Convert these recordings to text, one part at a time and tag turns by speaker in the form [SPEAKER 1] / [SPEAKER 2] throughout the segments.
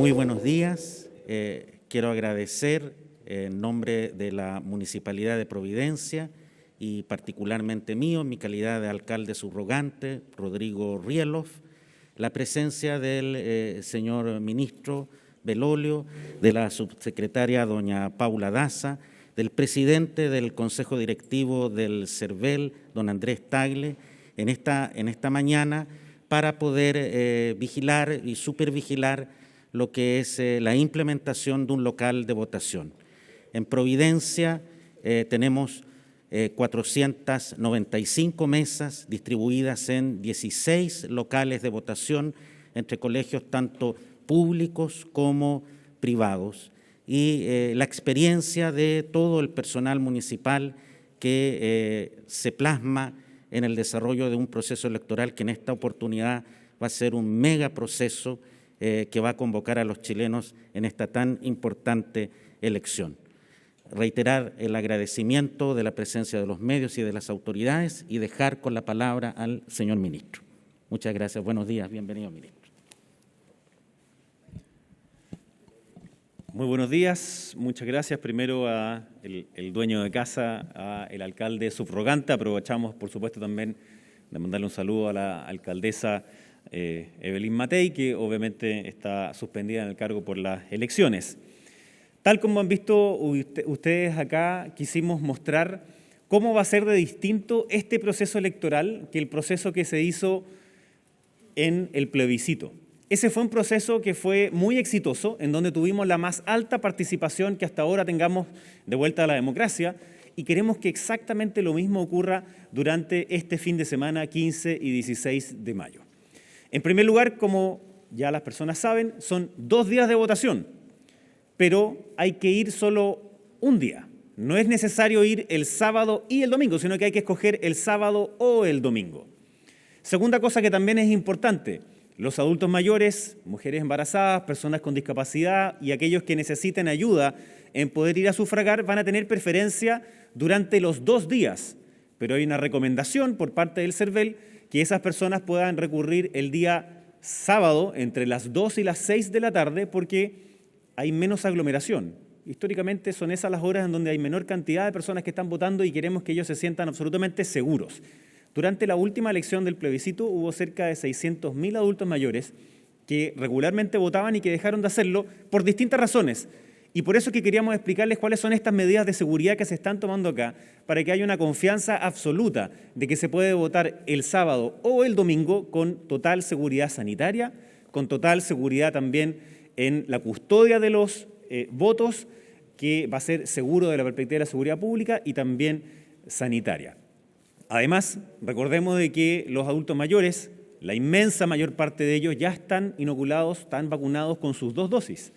[SPEAKER 1] Muy buenos días. Quiero agradecer en nombre de la Municipalidad de Providencia y particularmente mío, en mi calidad de alcalde subrogante, Rodrigo Rieloff, la presencia del señor ministro Belolio, de la subsecretaria doña Paula Daza, del presidente del Consejo Directivo del CERVEL, don Andrés Tagle, en esta mañana para poder vigilar y supervigilar lo que es la implementación de un local de votación. En Providencia tenemos 495 mesas distribuidas en 16 locales de votación entre colegios tanto públicos como privados. Y la experiencia de todo el personal municipal que se plasma en el desarrollo de un proceso electoral que en esta oportunidad va a ser un mega proceso que va a convocar a los chilenos en esta tan importante elección. Reiterar el agradecimiento de la presencia de los medios y de las autoridades y dejar con la palabra al señor ministro. Muchas gracias. Buenos días. Bienvenido, ministro.
[SPEAKER 2] Muy buenos días, muchas gracias primero a el dueño de casa, a el alcalde subrogante. Aprovechamos, por supuesto, también de mandarle un saludo a la alcaldesa Evelyn Matei, que obviamente está suspendida en el cargo por las elecciones. Tal como han visto ustedes acá, quisimos mostrar cómo va a ser de distinto este proceso electoral que el proceso que se hizo en el plebiscito. Ese fue un proceso que fue muy exitoso, en donde tuvimos la más alta participación que hasta ahora tengamos de vuelta a la democracia, y queremos que exactamente lo mismo ocurra durante este fin de semana 15 y 16 de mayo. En primer lugar, como ya las personas saben, son 2 días de votación, pero hay que ir solo un día. No es necesario ir el sábado y el domingo, sino que hay que escoger el sábado o el domingo. Segunda cosa que también es importante: los adultos mayores, mujeres embarazadas, personas con discapacidad y aquellos que necesiten ayuda en poder ir a sufragar van a tener preferencia durante los 2 días. Pero hay una recomendación por parte del CERVEL que esas personas puedan recurrir el día sábado entre las 2 y las 6 de la tarde porque hay menos aglomeración. Históricamente son esas las horas en donde hay menor cantidad de personas que están votando y queremos que ellos se sientan absolutamente seguros. Durante la última elección del plebiscito hubo cerca de 600.000 adultos mayores que regularmente votaban y que dejaron de hacerlo por distintas razones. Y por eso es que queríamos explicarles cuáles son estas medidas de seguridad que se están tomando acá, para que haya una confianza absoluta de que se puede votar el sábado o el domingo con total seguridad sanitaria, con total seguridad también en la custodia de los votos, que va a ser seguro de la perspectiva de la seguridad pública y también sanitaria. Además, recordemos de que los adultos mayores, la inmensa mayor parte de ellos ya están inoculados, están vacunados con sus 2 dosis.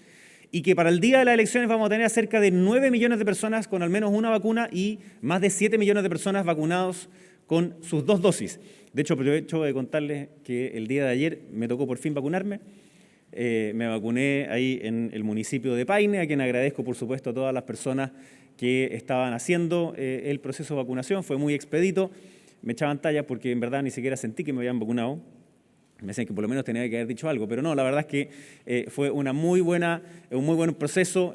[SPEAKER 2] Y que para el día de las elecciones vamos a tener a cerca de 9 millones de personas con al menos una vacuna y más de 7 millones de personas vacunados con sus 2 dosis. De hecho, aprovecho de contarles que el día de ayer me tocó por fin vacunarme. Me vacuné ahí en el municipio de Paine, a quien agradezco, por supuesto, a todas las personas que estaban haciendo el proceso de vacunación. Fue muy expedito, me echaban tallas porque en verdad ni siquiera sentí que me habían vacunado. Me decían que por lo menos tenía que haber dicho algo, pero no, la verdad es que fue un muy buen proceso.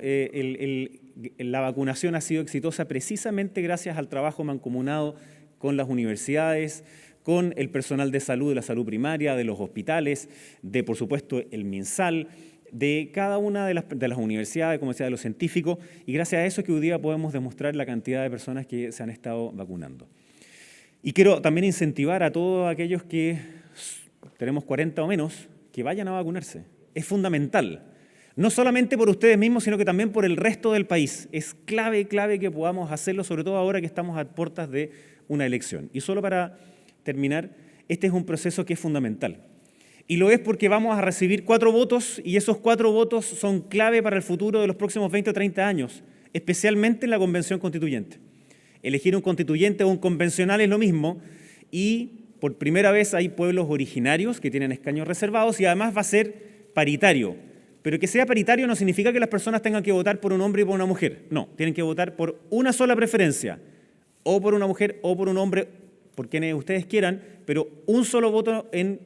[SPEAKER 2] La vacunación ha sido exitosa precisamente gracias al trabajo mancomunado con las universidades, con el personal de salud, de la salud primaria, de los hospitales, de, por supuesto, el MinSal, de cada una de las universidades, como decía, de los científicos, y gracias a eso es que hoy día podemos demostrar la cantidad de personas que se han estado vacunando. Y quiero también incentivar a todos aquellos que tenemos 40 o menos, que vayan a vacunarse. Es fundamental, no solamente por ustedes mismos, sino que también por el resto del país. Es clave que podamos hacerlo, sobre todo ahora que estamos a puertas de una elección. Y solo para terminar, este es un proceso que es fundamental. Y lo es porque vamos a recibir 4 votos y esos 4 votos son clave para el futuro de los próximos 20 o 30 años, especialmente en la Convención Constituyente. Elegir un constituyente o un convencional es lo mismo y por primera vez hay pueblos originarios que tienen escaños reservados y además va a ser paritario. Pero que sea paritario no significa que las personas tengan que votar por un hombre y por una mujer. No, tienen que votar por una sola preferencia, o por una mujer o por un hombre, por quienes ustedes quieran, pero un solo voto en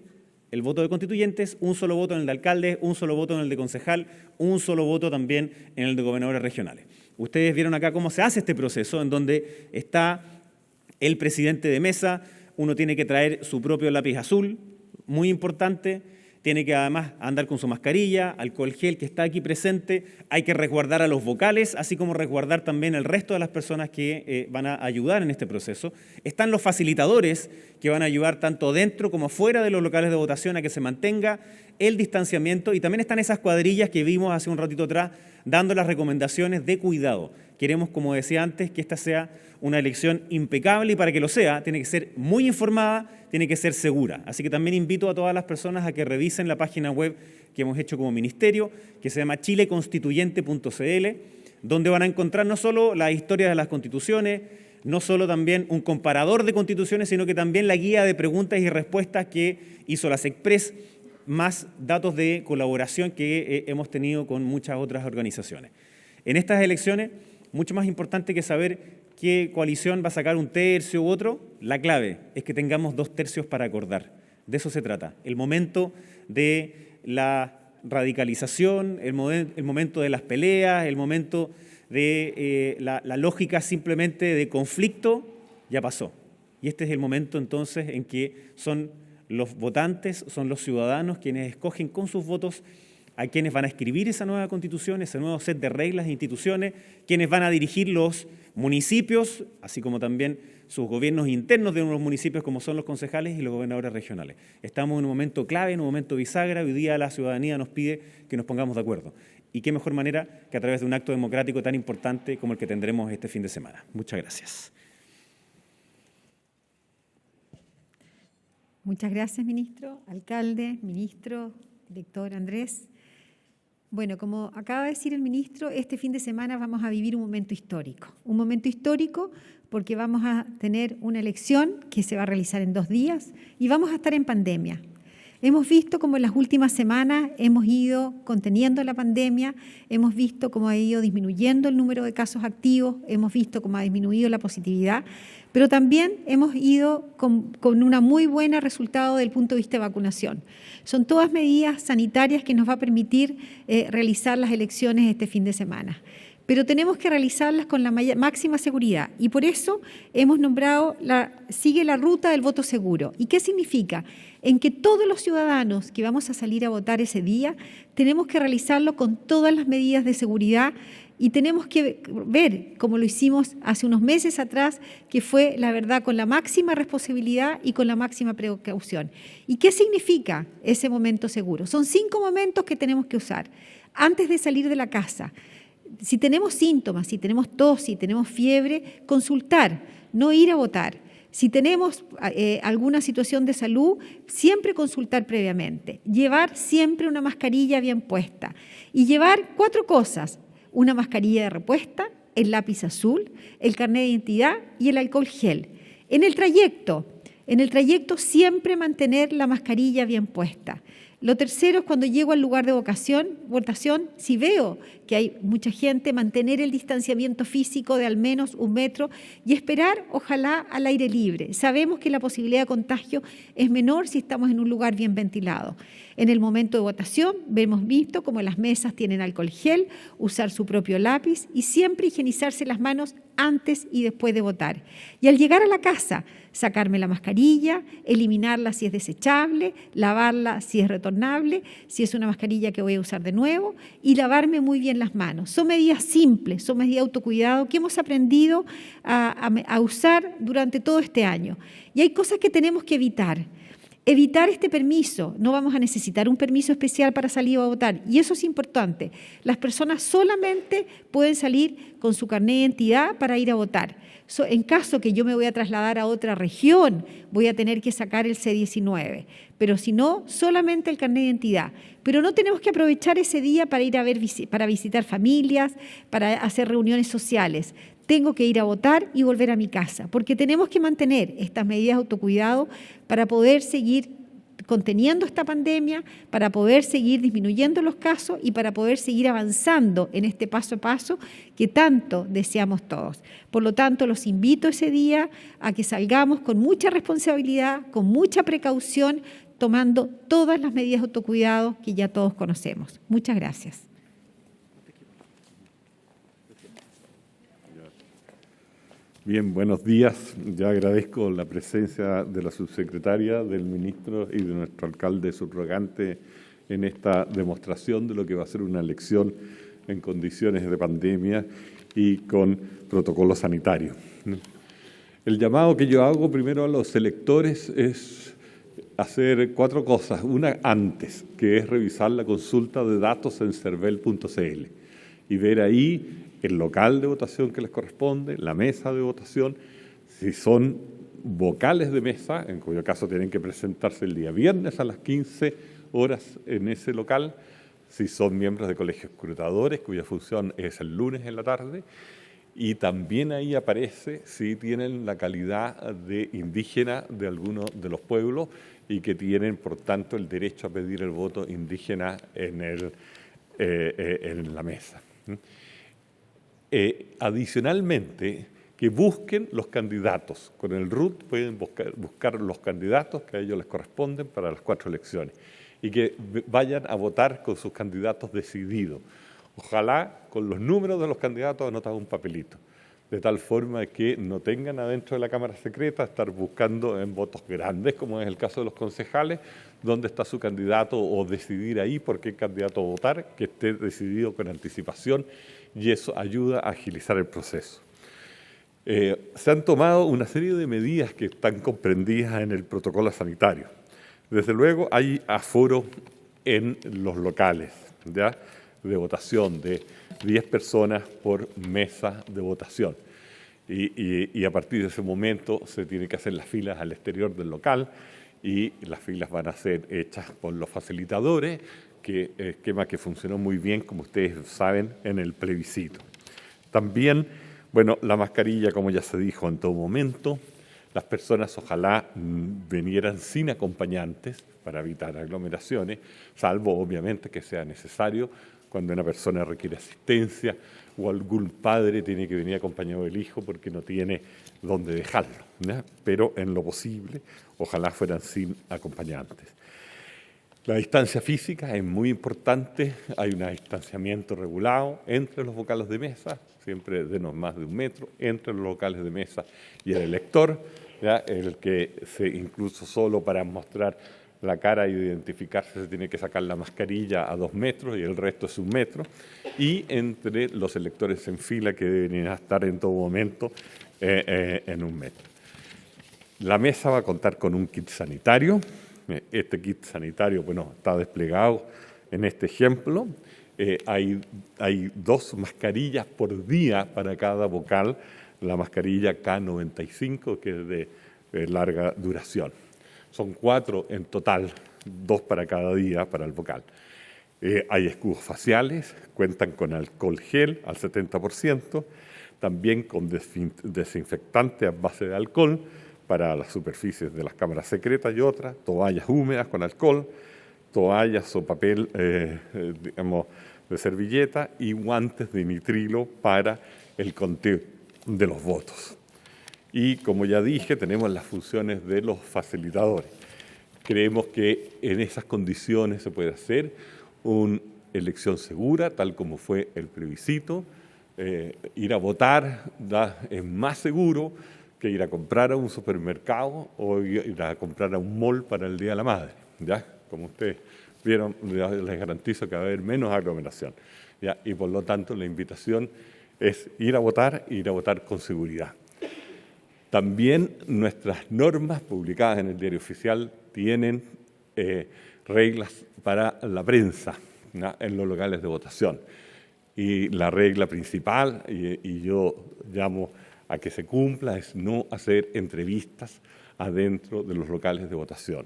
[SPEAKER 2] el voto de constituyentes, un solo voto en el de alcalde, un solo voto en el de concejal, un solo voto también en el de gobernadores regionales. Ustedes vieron acá cómo se hace este proceso, en donde está el presidente de mesa, uno tiene que traer su propio lápiz azul, muy importante, tiene que además andar con su mascarilla, alcohol gel que está aquí presente, hay que resguardar a los vocales, así como resguardar también el resto de las personas que van a ayudar en este proceso. Están los facilitadores que van a ayudar tanto dentro como fuera de los locales de votación a que se mantenga el distanciamiento, y también están esas cuadrillas que vimos hace un ratito atrás dando las recomendaciones de cuidado. Queremos, como decía antes, que esta sea una elección impecable, y para que lo sea tiene que ser muy informada, tiene que ser segura. Así que también invito a todas las personas a que revisen la página web que hemos hecho como ministerio, que se llama chileconstituyente.cl, donde van a encontrar no solo la historia de las constituciones, no solo también un comparador de constituciones, sino que también la guía de preguntas y respuestas que hizo la SECPRES, más datos de colaboración que hemos tenido con muchas otras organizaciones. En estas elecciones, mucho más importante que saber qué coalición va a sacar un tercio u otro, la clave es que tengamos 2/3 para acordar. De eso se trata. El momento de la radicalización, el momento de las peleas, el momento de la lógica simplemente de conflicto, ya pasó. Y este es el momento entonces en que son los votantes, son los ciudadanos quienes escogen con sus votos a quienes van a escribir esa nueva constitución, ese nuevo set de reglas e instituciones, quienes van a dirigir los municipios, así como también sus gobiernos internos de unos municipios como son los concejales y los gobernadores regionales. Estamos en un momento clave, en un momento bisagra. Hoy día la ciudadanía nos pide que nos pongamos de acuerdo. Y qué mejor manera que a través de un acto democrático tan importante como el que tendremos este fin de semana. Muchas gracias.
[SPEAKER 3] Muchas gracias, ministro, alcalde, ministro, director Andrés. Bueno, como acaba de decir el ministro, este fin de semana vamos a vivir un momento histórico. Un momento histórico porque vamos a tener una elección que se va a realizar en 2 días y vamos a estar en pandemia. Hemos visto cómo en las últimas semanas hemos ido conteniendo la pandemia, hemos visto cómo ha ido disminuyendo el número de casos activos, hemos visto cómo ha disminuido la positividad, pero también hemos ido con un muy buen resultado del punto de vista de vacunación. Son todas medidas sanitarias que nos va a permitir realizar las elecciones este fin de semana. Pero tenemos que realizarlas con la máxima seguridad y por eso hemos nombrado, sigue la ruta del voto seguro. ¿Y qué significa? En que todos los ciudadanos que vamos a salir a votar ese día tenemos que realizarlo con todas las medidas de seguridad y tenemos que ver, como lo hicimos hace unos meses atrás, que fue, la verdad, con la máxima responsabilidad y con la máxima precaución. ¿Y qué significa ese momento seguro? Son 5 momentos que tenemos que usar antes de salir de la casa. Si tenemos síntomas, si tenemos tos, si tenemos fiebre, consultar, no ir a votar. Si tenemos alguna situación de salud, siempre consultar previamente. Llevar siempre una mascarilla bien puesta. Y llevar 4 cosas: una mascarilla de repuesta, el lápiz azul, el carnet de identidad y el alcohol gel. En el trayecto siempre mantener la mascarilla bien puesta. Lo tercero es cuando llego al lugar de votación, si veo que hay mucha gente, mantener el distanciamiento físico de al menos 1 metro y esperar, ojalá, al aire libre. Sabemos que la posibilidad de contagio es menor si estamos en un lugar bien ventilado. En el momento de votación, hemos visto cómo las mesas tienen alcohol gel, usar su propio lápiz y siempre higienizarse las manos antes y después de votar. Y al llegar a la casa, sacarme la mascarilla, eliminarla si es desechable, lavarla si es retornable, si es una mascarilla que voy a usar de nuevo, y lavarme muy bien las manos. Son medidas simples, son medidas de autocuidado que hemos aprendido a usar durante todo este año. Y hay cosas que tenemos que evitar. Evitar este permiso, no vamos a necesitar un permiso especial para salir a votar y eso es importante. Las personas solamente pueden salir con su carnet de identidad para ir a votar. En caso que yo me voy a trasladar a otra región, voy a tener que sacar el C-19, pero si no, solamente el carnet de identidad. Pero no tenemos que aprovechar ese día para ir para visitar familias, para hacer reuniones sociales. Tengo que ir a votar y volver a mi casa, porque tenemos que mantener estas medidas de autocuidado para poder seguir conteniendo esta pandemia, para poder seguir disminuyendo los casos y para poder seguir avanzando en este paso a paso que tanto deseamos todos. Por lo tanto, los invito ese día a que salgamos con mucha responsabilidad, con mucha precaución, tomando todas las medidas de autocuidado que ya todos conocemos. Muchas gracias.
[SPEAKER 4] Bien, buenos días. Ya agradezco la presencia de la subsecretaria, del ministro y de nuestro alcalde subrogante en esta demostración de lo que va a ser una elección en condiciones de pandemia y con protocolo sanitario. El llamado que yo hago primero a los electores es hacer 4 cosas. Una antes, que es revisar la consulta de datos en cervel.cl y ver ahí el local de votación que les corresponde, la mesa de votación, si son vocales de mesa, en cuyo caso tienen que presentarse el día viernes a las 15 horas en ese local, si son miembros de colegios escrutadores, cuya función es el lunes en la tarde, y también ahí aparece si tienen la calidad de indígena de alguno de los pueblos y que tienen, por tanto, el derecho a pedir el voto indígena en la mesa. Adicionalmente, que busquen los candidatos. Con el RUT pueden buscar los candidatos que a ellos les corresponden para las 4 elecciones y que vayan a votar con sus candidatos decididos. Ojalá con los números de los candidatos anotados un papelito, de tal forma que no tengan adentro de la Cámara Secreta estar buscando en votos grandes, como es el caso de los concejales, dónde está su candidato o decidir ahí por qué candidato votar, que esté decidido con anticipación y eso ayuda a agilizar el proceso. Se han tomado una serie de medidas que están comprendidas en el protocolo sanitario. Desde luego hay aforo en los locales, ¿ya?, de votación de 10 personas por mesa de votación. Y a partir de ese momento se tienen que hacer las filas al exterior del local y las filas van a ser hechas por los facilitadores, esquema que funcionó muy bien, como ustedes saben, en el plebiscito. También, bueno, la mascarilla, como ya se dijo en todo momento, las personas ojalá vinieran sin acompañantes para evitar aglomeraciones, salvo obviamente que sea necesario cuando una persona requiere asistencia o algún padre tiene que venir acompañado del hijo porque no tiene dónde dejarlo, ¿no? Pero en lo posible, ojalá fueran sin acompañantes. La distancia física es muy importante, hay un distanciamiento regulado entre los vocales de mesa, siempre de no más de 1 metro, entre los locales de mesa y el elector, ¿ya? El que incluso solo para mostrar la cara y identificarse se tiene que sacar la mascarilla a 2 metros y el resto es 1 metro, y entre los electores en fila que deben estar en todo momento en 1 metro. La mesa va a contar con un kit sanitario. Este kit sanitario, bueno, está desplegado en este ejemplo. Hay 2 mascarillas por día para cada vocal, la mascarilla K95, que es de larga duración. Son 4 en total, 2 para cada día para el vocal. Hay escudos faciales, cuentan con alcohol gel al 70%, también con desinfectante a base de alcohol para las superficies de las cámaras secretas y otras, toallas húmedas con alcohol, toallas o papel de servilleta y guantes de nitrilo para el conteo de los votos. Y como ya dije, tenemos las funciones de los facilitadores. Creemos que en esas condiciones se puede hacer una elección segura, tal como fue el plebiscito. Ir a votar es más seguro que ir a comprar a un supermercado o ir a comprar a un mall para el Día de la Madre, ¿ya? Como ustedes vieron, les garantizo que va a haber menos aglomeración, ¿ya? Y por lo tanto la invitación es ir a votar e ir a votar con seguridad. También nuestras normas publicadas en el Diario Oficial tienen reglas para la prensa, ¿no?, en los locales de votación. Y la regla principal, y yo llamo a que se cumpla, es no hacer entrevistas adentro de los locales de votación.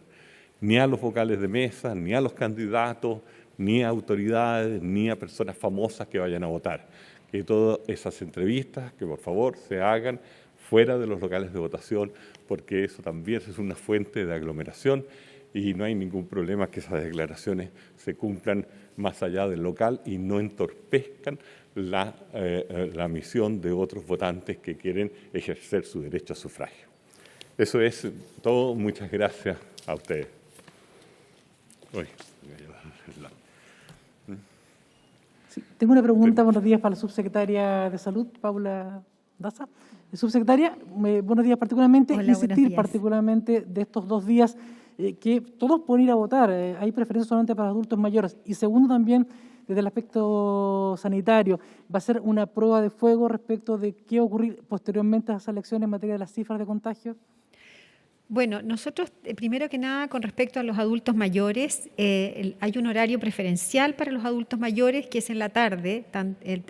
[SPEAKER 4] Ni a los vocales de mesa, ni a los candidatos, ni a autoridades, ni a personas famosas que vayan a votar. Que todas esas entrevistas, que por favor se hagan fuera de los locales de votación, porque eso también es una fuente de aglomeración y no hay ningún problema que esas declaraciones se cumplan más allá del local y no entorpezcan la misión de otros votantes que quieren ejercer su derecho a sufragio. Eso es todo. Muchas gracias a ustedes. Uy.
[SPEAKER 5] Sí, tengo una pregunta. Buenos días para la subsecretaria de Salud, Paula Daza. Subsecretaria, buenos días particularmente.
[SPEAKER 3] Hola,
[SPEAKER 5] insistir
[SPEAKER 3] buenos días.
[SPEAKER 5] particularmente de estos 2 días que todos pueden ir a votar. Hay preferencia solamente para adultos mayores. Y segundo, también desde el aspecto sanitario, va a ser una prueba de fuego respecto de qué va a ocurrir posteriormente a esas elecciones en materia de las cifras de contagio.
[SPEAKER 3] Bueno, nosotros, primero que nada, con respecto a los adultos mayores, hay un horario preferencial para los adultos mayores que es en la tarde,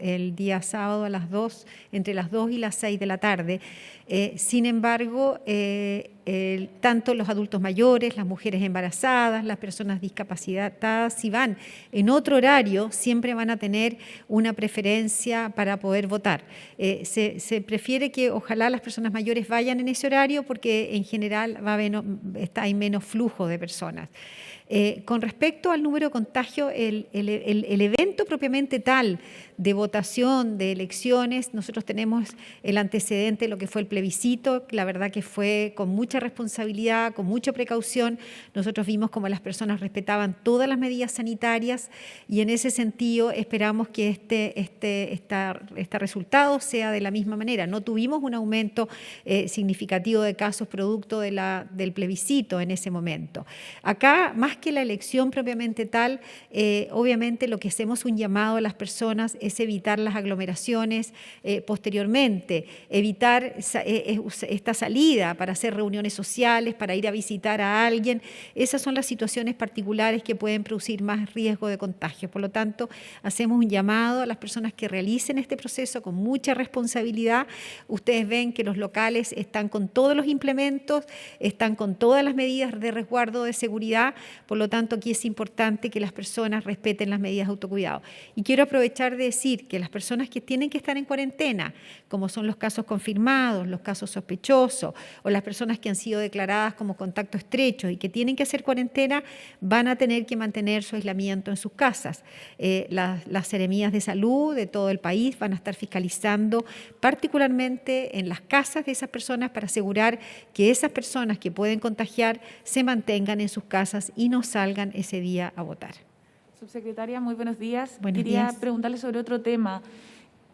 [SPEAKER 3] el día sábado a las 2, entre las 2 y las 6 de la tarde. Sin embargo, tanto los adultos mayores, las mujeres embarazadas, las personas discapacitadas, si van en otro horario, siempre van a tener una preferencia para poder votar. Se prefiere que ojalá las personas mayores vayan en ese horario porque en general hay menos flujo de personas. Con respecto al número de contagio, el evento propiamente tal de votación, de elecciones, nosotros tenemos el antecedente de lo que fue el plebiscito, la verdad que fue con mucha responsabilidad, con mucha precaución. Nosotros vimos cómo las personas respetaban todas las medidas sanitarias y en ese sentido esperamos que este resultado sea de la misma manera. No tuvimos un aumento significativo de casos producto del plebiscito en ese momento. Acá, más que la elección propiamente tal, obviamente lo que hacemos un llamado a las personas es evitar las aglomeraciones posteriormente, evitar esta salida para hacer reuniones sociales, para ir a visitar a alguien. Esas son las situaciones particulares que pueden producir más riesgo de contagio. Por lo tanto, hacemos un llamado a las personas que realicen este proceso con mucha responsabilidad. Ustedes ven que los locales están con todos los implementos, están con todas las medidas de resguardo de seguridad. Por lo tanto, aquí es importante que las personas respeten las medidas de autocuidado. Y quiero aprovechar de decir que las personas que tienen que estar en cuarentena, como son los casos confirmados, los casos sospechosos o las personas que han sido declaradas como contacto estrecho y que tienen que hacer cuarentena, van a tener que mantener su aislamiento en sus casas. Las seremías de salud de todo el país van a estar fiscalizando particularmente en las casas de esas personas para asegurar que esas personas que pueden contagiar se mantengan en sus casas y no salgan ese día a votar.
[SPEAKER 6] Subsecretaria, muy buenos días.
[SPEAKER 3] Buenos
[SPEAKER 6] Quería
[SPEAKER 3] días.
[SPEAKER 6] preguntarle sobre otro tema.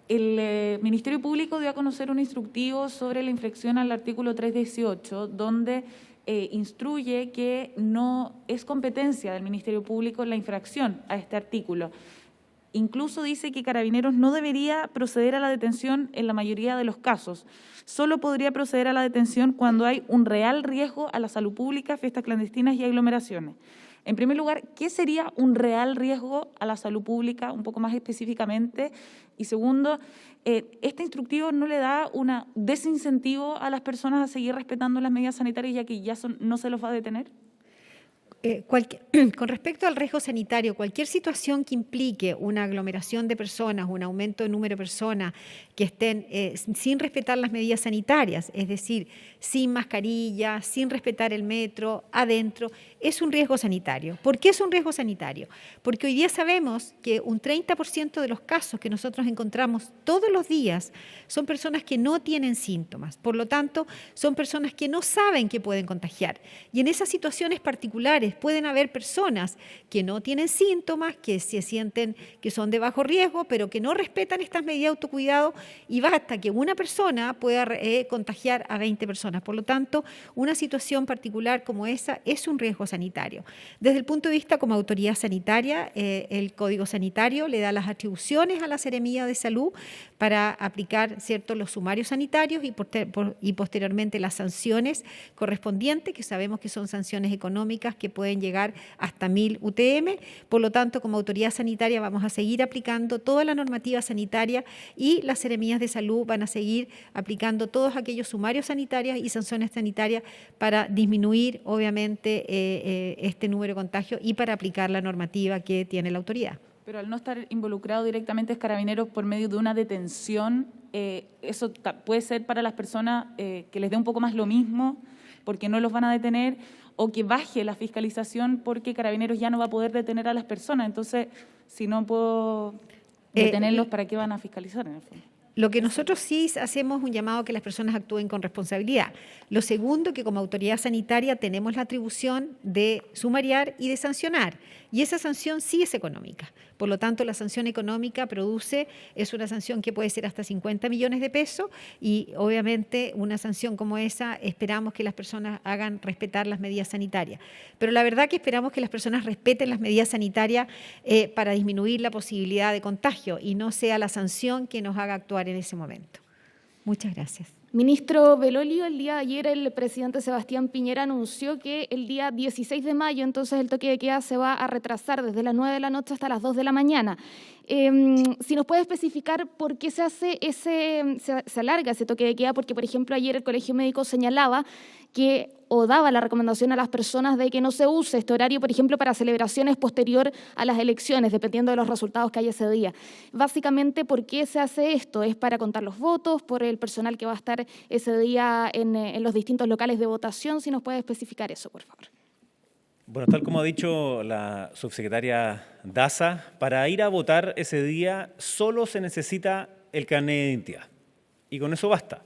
[SPEAKER 6] El Ministerio Público dio a conocer un instructivo sobre la infracción al artículo 318, donde instruye que no es competencia del Ministerio Público la infracción a este artículo. Incluso dice que Carabineros no debería proceder a la detención en la mayoría de los casos. Solo podría proceder a la detención cuando hay un real riesgo a la salud pública, fiestas clandestinas y aglomeraciones. En primer lugar, ¿qué sería un real riesgo a la salud pública, un poco más específicamente? Y segundo, ¿este instructivo no le da un desincentivo a las personas a seguir respetando las medidas sanitarias ya que no se los va a detener?
[SPEAKER 3] Con respecto al riesgo sanitario, cualquier situación que implique una aglomeración de personas, un aumento de número de personas que estén sin respetar las medidas sanitarias, es decir, sin mascarilla, sin respetar el metro, adentro, es un riesgo sanitario. ¿Por qué es un riesgo sanitario? Porque hoy día sabemos que un 30% de los casos que nosotros encontramos todos los días son personas que no tienen síntomas. Por lo tanto, son personas que no saben que pueden contagiar. Y en esas situaciones particulares pueden haber personas que no tienen síntomas, que se sienten que son de bajo riesgo, pero que no respetan estas medidas de autocuidado y basta que una persona pueda contagiar a 20 personas. Por lo tanto, una situación particular como esa es un riesgo sanitario. Desde el punto de vista como autoridad sanitaria, el Código Sanitario le da las atribuciones a la Seremía de Salud para aplicar los sumarios sanitarios y posteriormente las sanciones correspondientes, que sabemos que son sanciones económicas que pueden llegar hasta 1.000 UTM. Por lo tanto, como autoridad sanitaria vamos a seguir aplicando toda la normativa sanitaria y las Seremías de Salud van a seguir aplicando todos aquellos sumarios sanitarios y sanciones sanitarias para disminuir, obviamente, este número de contagios y para aplicar la normativa que tiene la autoridad.
[SPEAKER 6] Pero al no estar involucrado directamente Carabineros por medio de una detención, eso puede ser para las personas que les dé un poco más lo mismo porque no los van a detener, o que baje la fiscalización porque Carabineros ya no va a poder detener a las personas. Entonces, si no puedo detenerlos, ¿para qué van a fiscalizar en el fondo?
[SPEAKER 3] Lo que nosotros sí hacemos un llamado a que las personas actúen con responsabilidad. Lo segundo, que como autoridad sanitaria tenemos la atribución de sumariar y de sancionar. Y esa sanción sí es económica. Por lo tanto, la sanción económica es una sanción que puede ser hasta 50 millones de pesos y obviamente una sanción como esa esperamos que las personas hagan respetar las medidas sanitarias. Pero la verdad que esperamos que las personas respeten las medidas sanitarias para disminuir la posibilidad de contagio y no sea la sanción que nos haga actuar en ese momento. Muchas gracias.
[SPEAKER 7] Ministro Belolio, el día de ayer el presidente Sebastián Piñera anunció que el día 16 de mayo entonces el toque de queda se va a retrasar desde las 9 de la noche hasta las 2 de la mañana. Si nos puede especificar por qué se alarga ese toque de queda, porque por ejemplo ayer el Colegio Médico señalaba o daba la recomendación a las personas de que no se use este horario, por ejemplo, para celebraciones posterior a las elecciones, dependiendo de los resultados que haya ese día. Básicamente, ¿por qué se hace esto? ¿Es para contar los votos, por el personal que va a estar ese día en los distintos locales de votación? Si nos puede especificar eso, por favor.
[SPEAKER 2] Bueno, tal como ha dicho la subsecretaria Daza, para ir a votar ese día solo se necesita el carnet de identidad y con eso basta.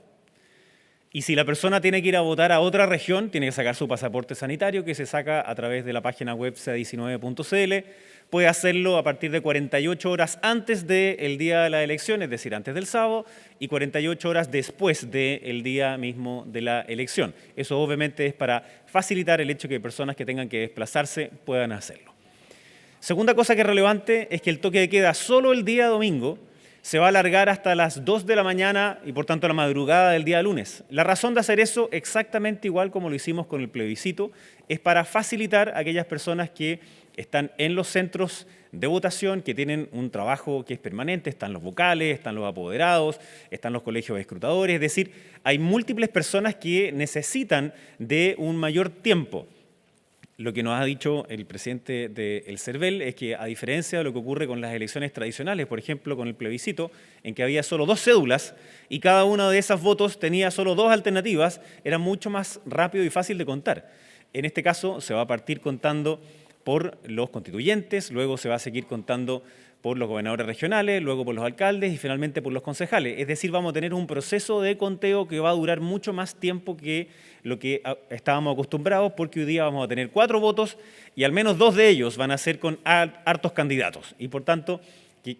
[SPEAKER 2] Y si la persona tiene que ir a votar a otra región, tiene que sacar su pasaporte sanitario que se saca a través de la página web ca19.cl. Puede hacerlo a partir de 48 horas antes del día de la elección, es decir, antes del sábado, y 48 horas después del día mismo de la elección. Eso obviamente es para facilitar el hecho que personas que tengan que desplazarse puedan hacerlo. Segunda cosa que es relevante es que el toque de queda solo el día domingo se va a alargar hasta las 2 de la mañana y por tanto la madrugada del día lunes. La razón de hacer eso, exactamente igual como lo hicimos con el plebiscito, es para facilitar a aquellas personas que están en los centros de votación, que tienen un trabajo que es permanente, están los vocales, están los apoderados, están los colegios escrutadores, es decir, hay múltiples personas que necesitan de un mayor tiempo. Lo que nos ha dicho el presidente del CERVEL es que, a diferencia de lo que ocurre con las elecciones tradicionales, por ejemplo, con el plebiscito, en que había solo 2 cédulas y cada uno de esos votos tenía solo 2 alternativas, era mucho más rápido y fácil de contar. En este caso, se va a partir contando por los constituyentes, luego se va a seguir contando por los gobernadores regionales, luego por los alcaldes y finalmente por los concejales. Es decir, vamos a tener un proceso de conteo que va a durar mucho más tiempo que lo que estábamos acostumbrados, porque hoy día vamos a tener 4 votos y al menos 2 de ellos van a ser con hartos candidatos. Y por tanto,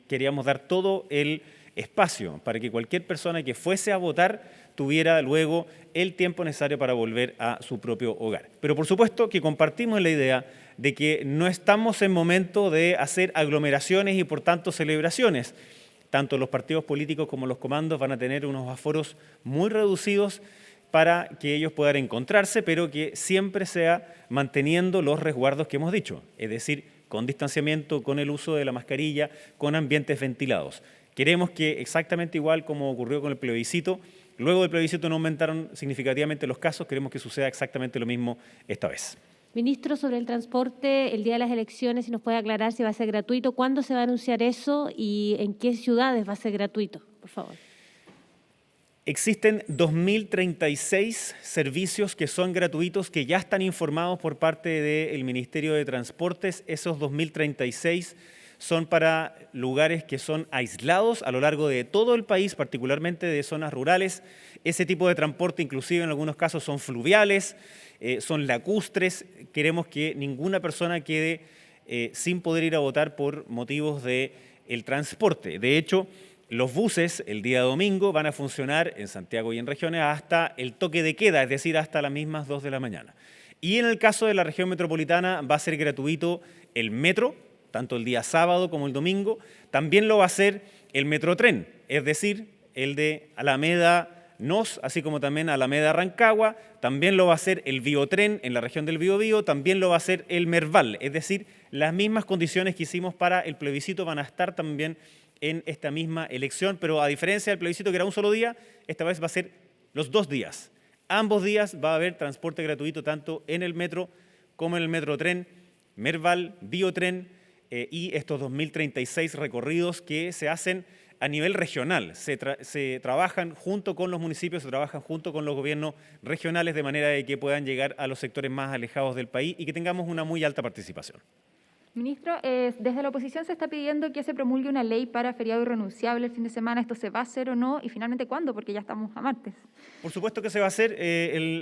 [SPEAKER 2] queríamos dar todo el espacio para que cualquier persona que fuese a votar tuviera luego el tiempo necesario para volver a su propio hogar. Pero por supuesto que compartimos la idea de que no estamos en momento de hacer aglomeraciones y por tanto celebraciones. Tanto los partidos políticos como los comandos van a tener unos aforos muy reducidos para que ellos puedan encontrarse, pero que siempre sea manteniendo los resguardos que hemos dicho, es decir, con distanciamiento, con el uso de la mascarilla, con ambientes ventilados. Queremos que exactamente igual como ocurrió con el plebiscito, luego del plebiscito no aumentaron significativamente los casos, queremos que suceda exactamente lo mismo esta vez.
[SPEAKER 8] Ministro, sobre el transporte, el día de las elecciones, si nos puede aclarar si va a ser gratuito, ¿cuándo se va a anunciar eso y en qué ciudades va a ser gratuito? Por favor.
[SPEAKER 2] Existen 2.036 servicios que son gratuitos, que ya están informados por parte del Ministerio de Transportes. Esos 2.036 son para lugares que son aislados a lo largo de todo el país, particularmente de zonas rurales. Ese tipo de transporte, inclusive en algunos casos, son fluviales, son lacustres. Queremos que ninguna persona quede sin poder ir a votar por motivos del transporte. De hecho, los buses el día domingo van a funcionar en Santiago y en regiones hasta el toque de queda, es decir, hasta las mismas 2 de la mañana. Y en el caso de la región metropolitana va a ser gratuito el metro, tanto el día sábado como el domingo. También lo va a hacer el Metrotren, es decir, el de Alameda Nos, así como también Alameda Rancagua. También lo va a hacer el Biotren en la región del Biobío, también lo va a hacer el Merval, es decir, las mismas condiciones que hicimos para el plebiscito van a estar también en esta misma elección, pero a diferencia del plebiscito que era un solo día, esta vez va a ser los 2 días. Ambos días va a haber transporte gratuito tanto en el metro como en el Metrotren, Merval, Biotren y estos 2.036 recorridos que se hacen a nivel regional. Se trabajan junto con los municipios, se trabajan junto con los gobiernos regionales de manera de que puedan llegar a los sectores más alejados del país y que tengamos una muy alta participación.
[SPEAKER 9] Ministro, desde la oposición se está pidiendo que se promulgue una ley para feriado irrenunciable el fin de semana. ¿Esto se va a hacer o no? Y finalmente, ¿cuándo? Porque ya estamos a martes.
[SPEAKER 2] Por supuesto que se va a hacer.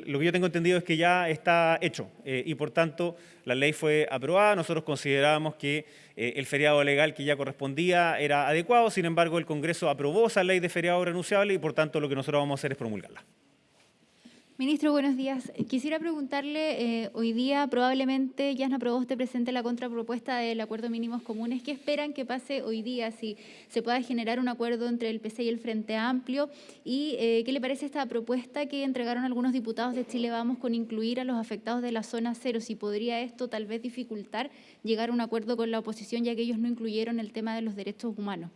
[SPEAKER 2] Lo que yo tengo entendido es que ya está hecho y por tanto la ley fue aprobada. Nosotros considerábamos que el feriado legal que ya correspondía era adecuado. Sin embargo, el Congreso aprobó esa ley de feriado irrenunciable y por tanto lo que nosotros vamos a hacer es promulgarla.
[SPEAKER 10] Ministro, buenos días. Quisiera preguntarle, hoy día probablemente ya nos aprobó usted presente la contrapropuesta del acuerdo de mínimos comunes. ¿Qué esperan que pase hoy día, si se pueda generar un acuerdo entre el PC y el Frente Amplio? ¿Y qué le parece esta propuesta que entregaron algunos diputados de Chile Vamos con incluir a los afectados de la zona cero? Si podría esto tal vez dificultar llegar a un acuerdo con la oposición, ya que ellos no incluyeron el tema de los derechos humanos.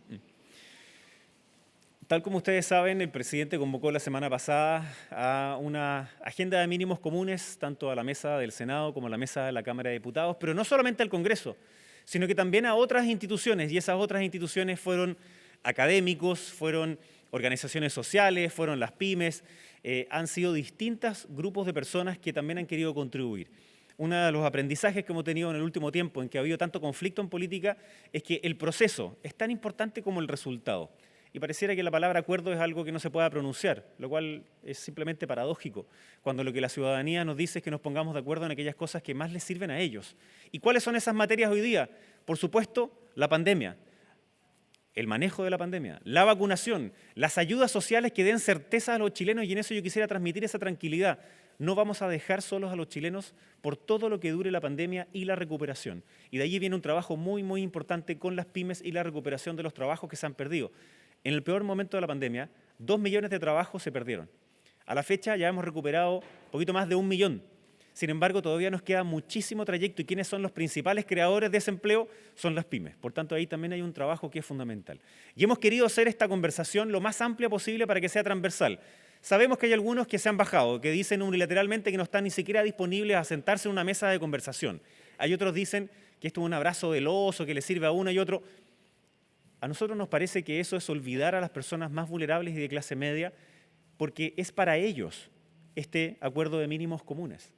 [SPEAKER 2] Tal como ustedes saben, el presidente convocó la semana pasada a una agenda de mínimos comunes, tanto a la mesa del Senado como a la mesa de la Cámara de Diputados, pero no solamente al Congreso, sino que también a otras instituciones, y esas otras instituciones fueron académicos, fueron organizaciones sociales, fueron las pymes, han sido distintos grupos de personas que también han querido contribuir. Uno de los aprendizajes que hemos tenido en el último tiempo, en que ha habido tanto conflicto en política, es que el proceso es tan importante como el resultado. Y pareciera que la palabra acuerdo es algo que no se pueda pronunciar, lo cual es simplemente paradójico, cuando lo que la ciudadanía nos dice es que nos pongamos de acuerdo en aquellas cosas que más les sirven a ellos. ¿Y cuáles son esas materias hoy día? Por supuesto, la pandemia, el manejo de la pandemia, la vacunación, las ayudas sociales que den certeza a los chilenos, y en eso yo quisiera transmitir esa tranquilidad. No vamos a dejar solos a los chilenos por todo lo que dure la pandemia y la recuperación. Y de allí viene un trabajo muy, muy importante con las pymes y la recuperación de los trabajos que se han perdido. En el peor momento de la pandemia, 2 millones de trabajos se perdieron. A la fecha ya hemos recuperado un poquito más de 1 millón. Sin embargo, todavía nos queda muchísimo trayecto y quienes son los principales creadores de ese empleo son las pymes. Por tanto, ahí también hay un trabajo que es fundamental. Y hemos querido hacer esta conversación lo más amplia posible para que sea transversal. Sabemos que hay algunos que se han bajado, que dicen unilateralmente que no están ni siquiera disponibles a sentarse en una mesa de conversación. Hay otros que dicen que esto es un abrazo del oso, que le sirve a uno y otro. A nosotros nos parece que eso es olvidar a las personas más vulnerables y de clase media, porque es para ellos este acuerdo de mínimos comunes.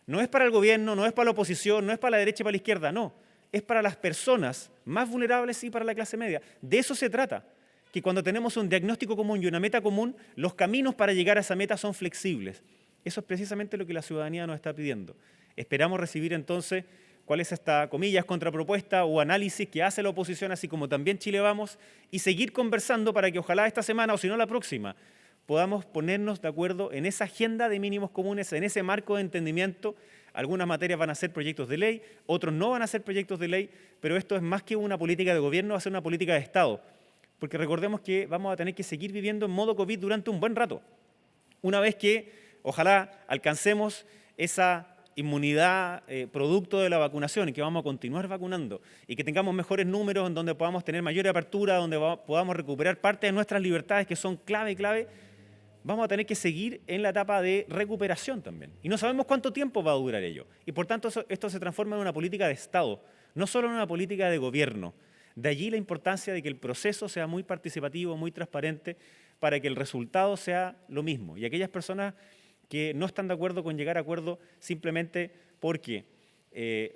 [SPEAKER 2] No es para el gobierno, no es para la oposición, no es para la derecha y para la izquierda, no. Es para las personas más vulnerables y para la clase media. De eso se trata, que cuando tenemos un diagnóstico común y una meta común, los caminos para llegar a esa meta son flexibles. Eso es precisamente lo que la ciudadanía nos está pidiendo. Esperamos recibir entonces cuál es esta, comillas, contrapropuesta o análisis que hace la oposición, así como también Chile Vamos, y seguir conversando para que ojalá esta semana, o si no la próxima, podamos ponernos de acuerdo en esa agenda de mínimos comunes, en ese marco de entendimiento. Algunas materias van a ser proyectos de ley, otros no van a ser proyectos de ley, pero esto es más que una política de gobierno, va a ser una política de Estado, porque recordemos que vamos a tener que seguir viviendo en modo COVID durante un buen rato. Una vez que, ojalá, alcancemos esa inmunidad producto de la vacunación y que vamos a continuar vacunando y que tengamos mejores números en donde podamos tener mayor apertura, donde podamos recuperar parte de nuestras libertades que son clave, vamos a tener que seguir en la etapa de recuperación también. Y no sabemos cuánto tiempo va a durar ello. Y por tanto esto se transforma en una política de Estado, no solo en una política de gobierno. De allí la importancia de que el proceso sea muy participativo, muy transparente, para que el resultado sea lo mismo. Y aquellas personas que no están de acuerdo con llegar a acuerdo simplemente porque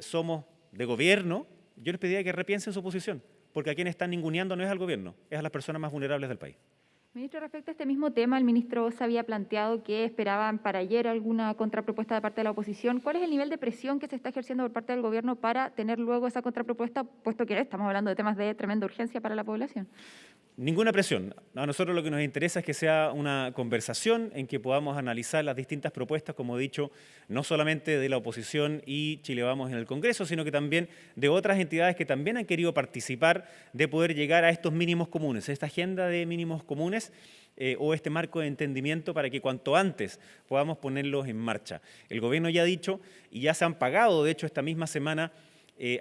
[SPEAKER 2] somos de gobierno, yo les pediría que repiensen su posición, porque a quienes están ninguneando no es al gobierno, es a las personas más vulnerables del país.
[SPEAKER 9] Ministro, respecto a este mismo tema, el ministro Osa había planteado que esperaban para ayer alguna contrapropuesta de parte de la oposición. ¿Cuál es el nivel de presión que se está ejerciendo por parte del gobierno para tener luego esa contrapropuesta, puesto que estamos hablando de temas de tremenda urgencia para la población?
[SPEAKER 2] Ninguna presión. A nosotros lo que nos interesa es que sea una conversación en que podamos analizar las distintas propuestas, como he dicho, no solamente de la oposición y Chile Vamos en el Congreso, sino que también de otras entidades que también han querido participar de poder llegar a estos mínimos comunes, esta agenda de mínimos comunes o este marco de entendimiento para que cuanto antes podamos ponerlos en marcha. El gobierno ya ha dicho y ya se han pagado, de hecho, esta misma semana,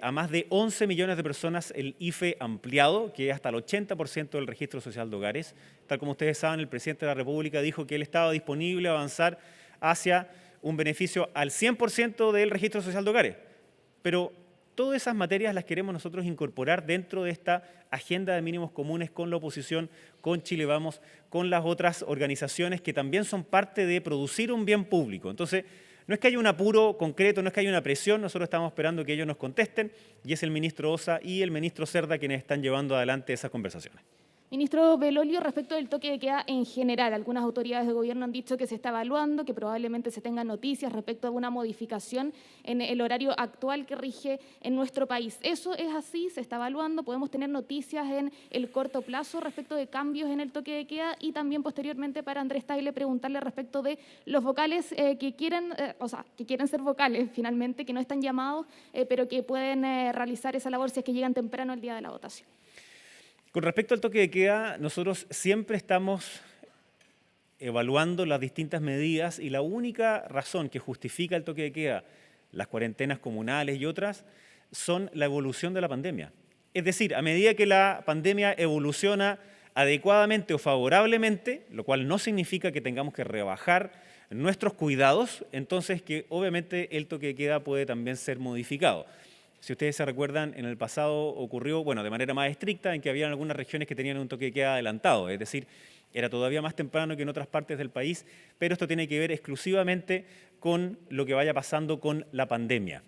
[SPEAKER 2] a más de 11 millones de personas el IFE ampliado, que es hasta el 80% del registro social de hogares. Tal como ustedes saben, el presidente de la República dijo que él estaba disponible a avanzar hacia un beneficio al 100% del registro social de hogares. Pero todas esas materias las queremos nosotros incorporar dentro de esta agenda de mínimos comunes con la oposición, con Chile Vamos, con las otras organizaciones que también son parte de producir un bien público. Entonces, No es que haya un apuro concreto, no es que haya una presión, nosotros estamos esperando que ellos nos contesten y es el ministro Osa y el ministro Cerda quienes están llevando adelante esas conversaciones.
[SPEAKER 7] Ministro Belolio, respecto del toque de queda en general, algunas autoridades de gobierno han dicho que se está evaluando, que probablemente se tengan noticias respecto a una modificación en el horario actual que rige en nuestro país. ¿Eso es así? ¿Se está evaluando? ¿Podemos tener noticias en el corto plazo respecto de cambios en el toque de queda? Y también posteriormente para Andrés Tagle preguntarle respecto de los vocales que quieren ser vocales finalmente, que no están llamados, pero que pueden realizar esa labor si es que llegan temprano el día de la votación.
[SPEAKER 2] Con respecto al toque de queda, nosotros siempre estamos evaluando las distintas medidas y la única razón que justifica el toque de queda, las cuarentenas comunales y otras, son la evolución de la pandemia. Es decir, a medida que la pandemia evoluciona adecuadamente o favorablemente, lo cual no significa que tengamos que rebajar nuestros cuidados, entonces que obviamente el toque de queda puede también ser modificado. Si ustedes se recuerdan, en el pasado ocurrió, de manera más estricta, en que había algunas regiones que tenían un toque de queda adelantado, es decir, era todavía más temprano que en otras partes del país, pero esto tiene que ver exclusivamente con lo que vaya pasando con la pandemia.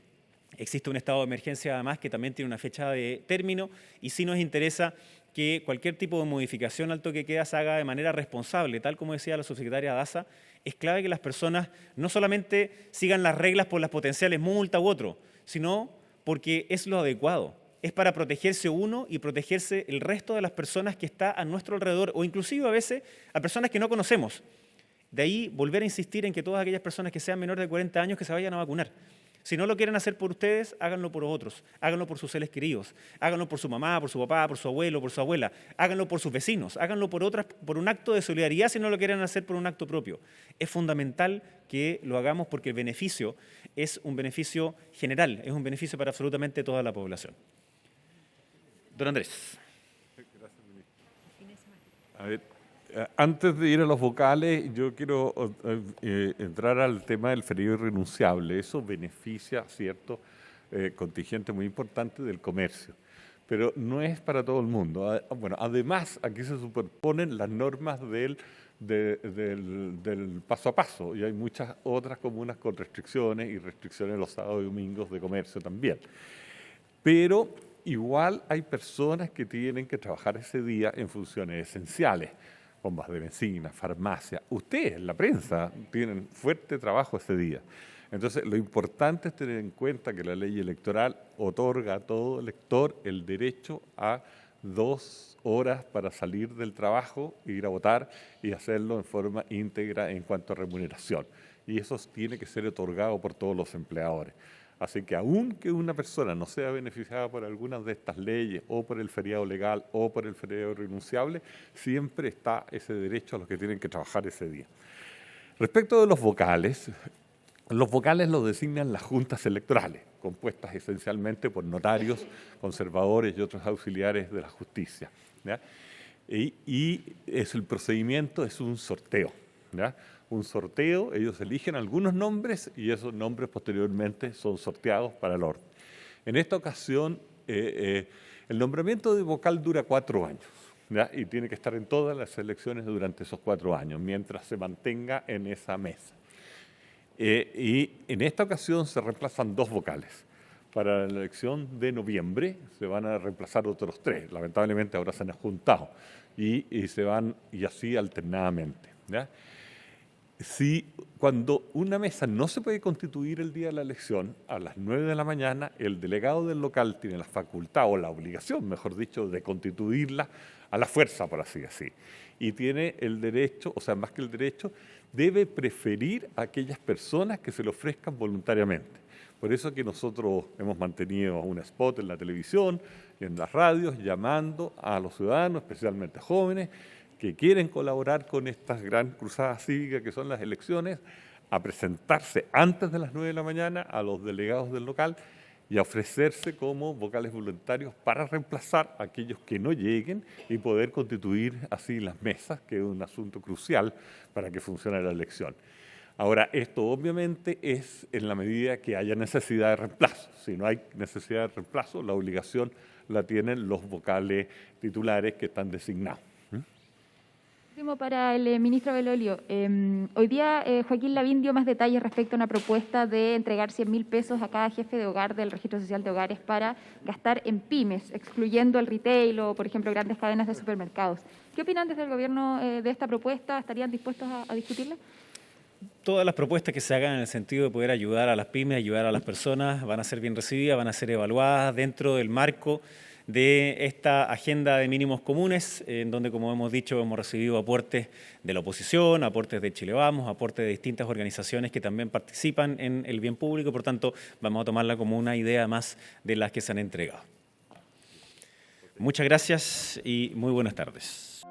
[SPEAKER 2] Existe un estado de emergencia además que también tiene una fecha de término y sí nos interesa que cualquier tipo de modificación al toque de queda se haga de manera responsable, tal como decía la subsecretaria Daza. Es clave que las personas no solamente sigan las reglas por las potenciales multas u otro, sino porque es lo adecuado, es para protegerse uno y protegerse el resto de las personas que está a nuestro alrededor o inclusive a veces a personas que no conocemos. De ahí volver a insistir en que todas aquellas personas que sean menores de 40 años que se vayan a vacunar. Si no lo quieren hacer por ustedes, háganlo por otros, háganlo por sus seres queridos, háganlo por su mamá, por su papá, por su abuelo, por su abuela, háganlo por sus vecinos, háganlo por un acto de solidaridad si no lo quieren hacer por un acto propio. Es fundamental que lo hagamos porque el beneficio es un beneficio general, es un beneficio para absolutamente toda la población. Don Andrés.
[SPEAKER 4] Gracias, ministro. A ver, antes de ir a los vocales, yo quiero entrar al tema del feriado irrenunciable. Eso beneficia, ¿cierto?, contingente muy importante del comercio, pero no es para todo el mundo. Además, aquí se superponen las normas del paso a paso y hay muchas otras comunas con restricciones y restricciones los sábados y domingos de comercio también. Pero igual hay personas que tienen que trabajar ese día en funciones esenciales. Bombas de bencina, farmacia. Ustedes, la prensa, tienen fuerte trabajo ese día. Entonces, lo importante es tener en cuenta que la ley electoral otorga a todo elector el derecho a 2 horas para salir del trabajo, ir a votar y hacerlo en forma íntegra en cuanto a remuneración. Y eso tiene que ser otorgado por todos los empleadores. Así que aunque una persona no sea beneficiada por algunas de estas leyes o por el feriado legal o por el feriado irrenunciable, siempre está ese derecho a los que tienen que trabajar ese día. Respecto de los vocales los designan las juntas electorales, compuestas esencialmente por notarios, conservadores y otros auxiliares de la justicia, ¿ya? Y el procedimiento es un sorteo, ¿ya? Un sorteo, ellos eligen algunos nombres y esos nombres posteriormente son sorteados para el orden. En esta ocasión, el nombramiento de vocal dura 4 años, ¿ya? Y tiene que estar en todas las elecciones durante esos 4 años, mientras se mantenga en esa mesa. Y en esta ocasión se reemplazan 2 vocales. Para la elección de noviembre se van a reemplazar otros 3. Lamentablemente ahora se han juntado y se van y así alternadamente, ¿ya? Si cuando una mesa no se puede constituir el día de la elección, a las 9 de la mañana, el delegado del local tiene la facultad o la obligación, mejor dicho, de constituirla a la fuerza, por así decir. Y tiene el derecho, o sea, más que el derecho, debe preferir a aquellas personas que se le ofrezcan voluntariamente. Por eso que nosotros hemos mantenido un spot en la televisión y en las radios llamando a los ciudadanos, especialmente jóvenes, que quieren colaborar con estas gran cruzadas cívicas que son las elecciones, a presentarse antes de las 9 de la mañana a los delegados del local y a ofrecerse como vocales voluntarios para reemplazar a aquellos que no lleguen y poder constituir así las mesas, que es un asunto crucial para que funcione la elección. Ahora, esto obviamente es en la medida que haya necesidad de reemplazo. Si no hay necesidad de reemplazo, la obligación la tienen los vocales titulares que están designados.
[SPEAKER 9] Último para el ministro Belolio. Hoy día Joaquín Lavín dio más detalles respecto a una propuesta de entregar 100.000 pesos a cada jefe de hogar del Registro Social de Hogares para gastar en pymes, excluyendo el retail o, por ejemplo, grandes cadenas de supermercados. ¿Qué opinan desde el gobierno de esta propuesta? ¿Estarían dispuestos a discutirla?
[SPEAKER 2] Todas las propuestas que se hagan en el sentido de poder ayudar a las pymes, ayudar a las personas, van a ser bien recibidas, van a ser evaluadas dentro del marco de esta agenda de mínimos comunes, en donde, como hemos dicho, hemos recibido aportes de la oposición, aportes de Chile Vamos, aportes de distintas organizaciones que también participan en el bien público, por tanto, vamos a tomarla como una idea más de las que se han entregado. Muchas gracias y muy buenas tardes.